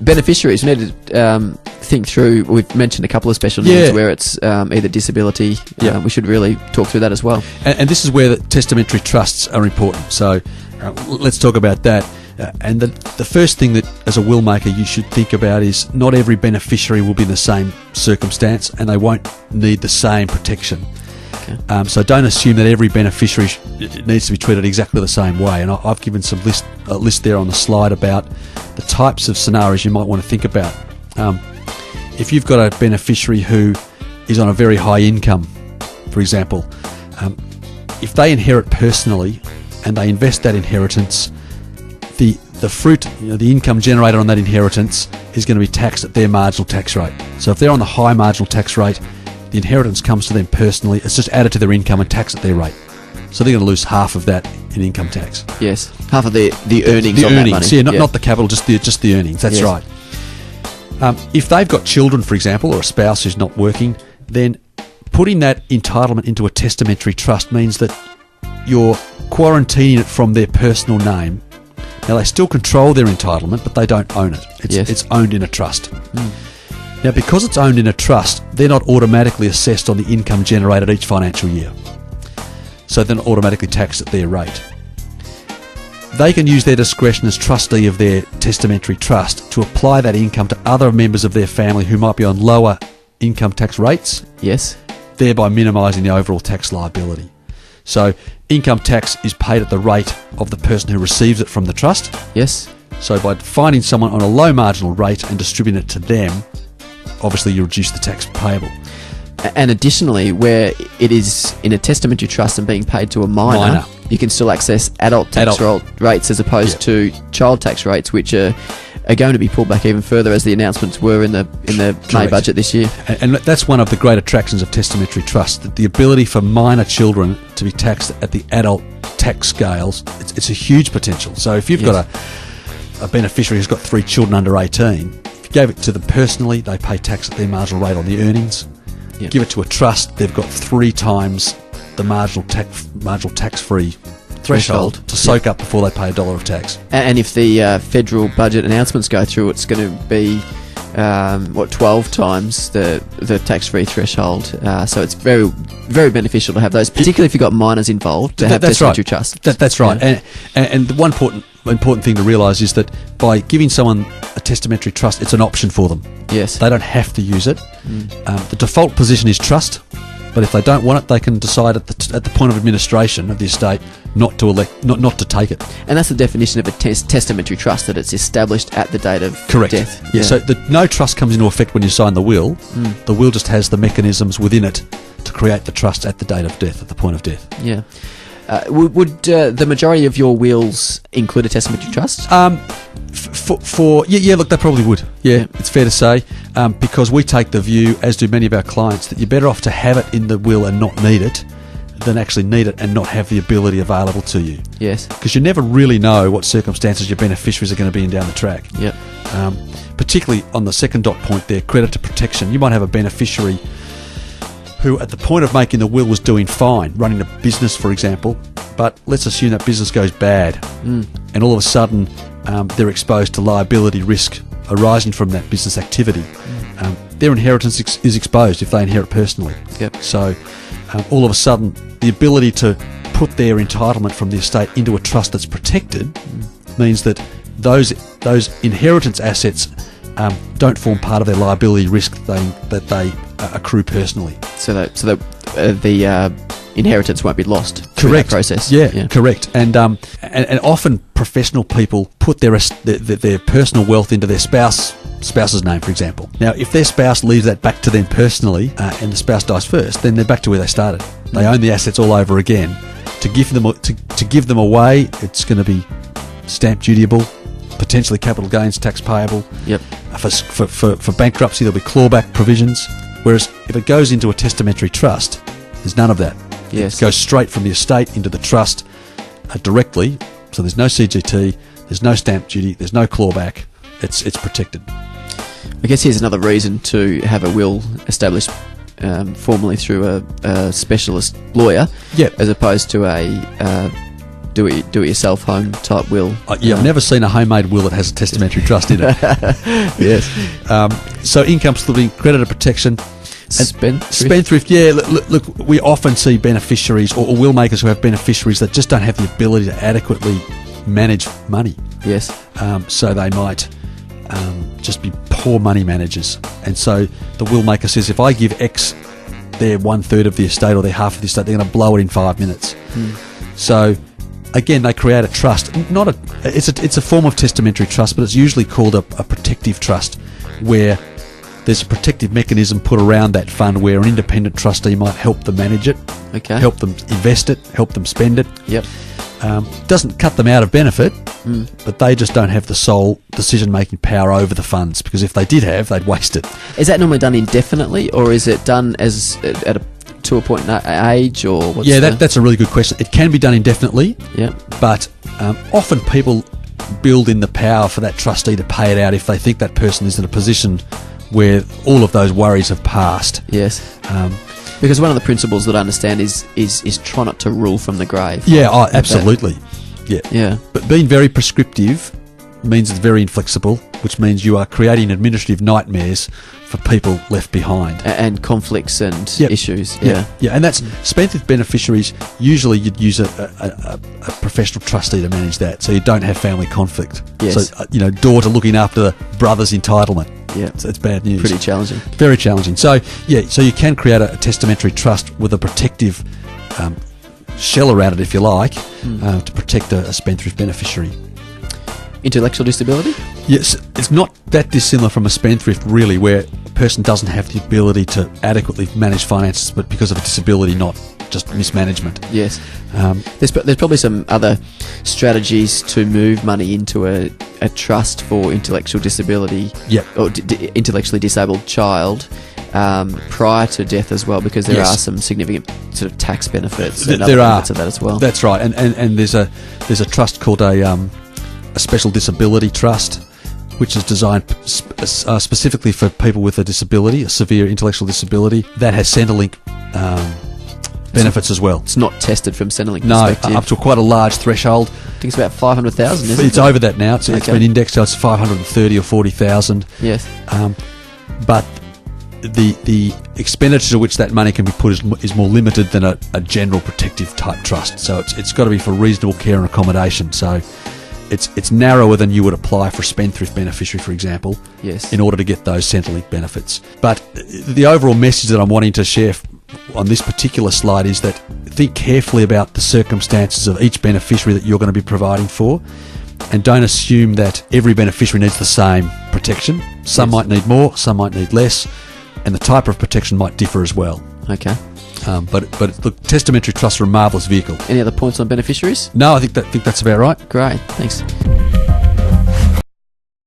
beneficiaries, we need to think through. We've mentioned a couple of special needs where it's either disability. We should really talk through that as well. And this is where the testamentary trusts are important. So let's talk about that. And the first thing that, as a will maker, you should think about is not every beneficiary will be in the same circumstance, and they won't need the same protection. Okay. So don't assume that every beneficiary needs to be treated exactly the same way. And I've given a list there on the slide about the types of scenarios you might want to think about. If you've got a beneficiary who is on a very high income, for example, if they inherit personally and they invest that inheritance, the fruit, the income generated on that inheritance is going to be taxed at their marginal tax rate. So if they're on the high marginal tax rate, the inheritance comes to them personally, it's just added to their income and taxed at their rate. So they're going to lose half of that in income tax. Yes, half of the earnings. The on earnings, that money. Not the capital, just the earnings. That's right. If they've got children, for example, or a spouse who's not working, then putting that entitlement into a testamentary trust means that you're quarantining it from their personal name. Now, they still control their entitlement, but they don't own it. It's owned in a trust. Now, because it's owned in a trust, they're not automatically assessed on the income generated each financial year. So they're not automatically taxed at their rate. They can use their discretion as trustee of their testamentary trust to apply that income to other members of their family who might be on lower income tax rates. Yes. Thereby minimising the overall tax liability. So income tax is paid at the rate of the person who receives it from the trust. Yes. So by finding someone on a low marginal rate and distributing it to them, obviously you reduce the tax payable. And additionally, where it is in a testamentary trust and being paid to a minor, you can still access adult tax rates as opposed to child tax rates, which are going to be pulled back even further, as the announcements were in the May budget this year. And that's one of the great attractions of testamentary trust, the ability for minor children to be taxed at the adult tax scales. It's a huge potential. So if you've got a beneficiary who's got 3 children under 18, if you gave it to them personally, they pay tax at their marginal rate on the earnings. Give it to a trust, they've got 3 times the marginal tax-free threshold to soak up before they pay $1 of tax. And if the federal budget announcements go through, it's going to be 12 times the tax-free threshold. So it's very, very beneficial to have those, particularly if you've got minors involved, to have testamentary trusts. That's right. Yeah. And the one important thing to realise is that by giving someone a testamentary trust, it's an option for them. Yes. They don't have to use it. The default position is trust, but if they don't want it, they can decide at the point of administration of the estate not to take it. And that's the definition of a testamentary trust, that it's established at the date of death. Yeah. So no trust comes into effect when you sign the will. The will just has the mechanisms within it to create the trust at the date of death, at the point of death. Yeah. Would the majority of your wills include a testamentary trust? Look, they probably would. Yeah, it's fair to say, because we take the view, as do many of our clients, that you're better off to have it in the will and not need it than actually need it and not have the ability available to you. Yes. Because you never really know what circumstances your beneficiaries are going to be in down the track. Yep. Particularly on the second dot point there, creditor protection. You might have a beneficiary who at the point of making the will was doing fine, running a business, for example, but let's assume that business goes bad, and all of a sudden they're exposed to liability risk arising from that business activity. Their inheritance is exposed if they inherit personally. Yep. So all of a sudden, the ability to put their entitlement from the estate into a trust that's protected means that those inheritance assets don't form part of their liability risk that they accrue personally. So that the inheritance won't be lost through that process. Yeah, correct. And often professional people put their personal wealth into their spouse's name, for example. Now, if their spouse leaves that back to them personally, and the spouse dies first, then they're back to where they started. They own the assets all over again. To give them away, it's going to be stamp dutyable, potentially capital gains tax payable. Yep. For bankruptcy, there'll be clawback provisions. Whereas if it goes into a testamentary trust, there's none of that. Yes. It goes straight from the estate into the trust directly. So there's no CGT, there's no stamp duty, there's no clawback. It's protected. I guess here's another reason to have a will established formally through a specialist lawyer, yep, as opposed to a do it yourself home type will. I've never seen a homemade will that has a testamentary trust in it. Yes. So income splitting, creditor protection. Spendthrift, yeah. Look, we often see beneficiaries or will makers who have beneficiaries that just don't have the ability to adequately manage money. Yes. So they might just be poor money managers. And so the will maker says, if I give X their 1/3 of the estate or their half of the estate, they're going to blow it in 5 minutes. So again, they create a trust. It's a form of testamentary trust, but it's usually called a protective trust, where there's a protective mechanism put around that fund where an independent trustee might help them manage it, help them invest it, help them spend it. Yep. Doesn't cut them out of benefit, but they just don't have the sole decision-making power over the funds, because if they did have, they'd waste it. Is that normally done indefinitely, or is it done to a point in age, or what's that's a really good question. It can be done indefinitely, but often people build in the power for that trustee to pay it out if they think that person is in a position where all of those worries have passed. Yes. Because one of the principles that I understand is try not to rule from the grave. Yeah, absolutely. Yeah. But being very prescriptive means it's very inflexible, which means you are creating administrative nightmares for people left behind. And conflicts and issues. Yeah, and that's spendthrift beneficiaries. Usually you'd use a professional trustee to manage that, so you don't have family conflict. Yes. So, daughter looking after the brother's entitlement. Yeah. So it's bad news. Pretty challenging. Very challenging. So, so you can create a testamentary trust with a protective shell around it, if you like, to protect a spendthrift beneficiary. Intellectual disability? Yes, it's not that dissimilar from a spendthrift, really, where a person doesn't have the ability to adequately manage finances, but because of a disability, not just mismanagement. Yes. There's probably some other strategies to move money into a trust for intellectual disability or intellectually disabled child prior to death as well, because there are some significant sort of tax benefits and other benefits of that as well. That's right, and there's a trust called a special disability trust, which is designed specifically for people with a disability, a severe intellectual disability, that has Centrelink benefits as well. It's not tested from Centrelink perspective. No, up to quite a large threshold. I think it's about 500,000, isn't it? It's over that now. It's been indexed, so it's 530 or 40,000. Yes. But the expenditure to which that money can be put is more limited than a general protective type trust. So it's got to be for reasonable care and accommodation. So it's narrower than you would apply for a spendthrift beneficiary, for example, in order to get those Centrelink benefits. But the overall message that I'm wanting to share on this particular slide is that think carefully about the circumstances of each beneficiary that you're going to be providing for, and don't assume that every beneficiary needs the same protection. Some might need more, some might need less, and the type of protection might differ as well. Okay. But look, testamentary trusts are a marvellous vehicle. Any other points on beneficiaries? No, I think that's about right. Great, thanks.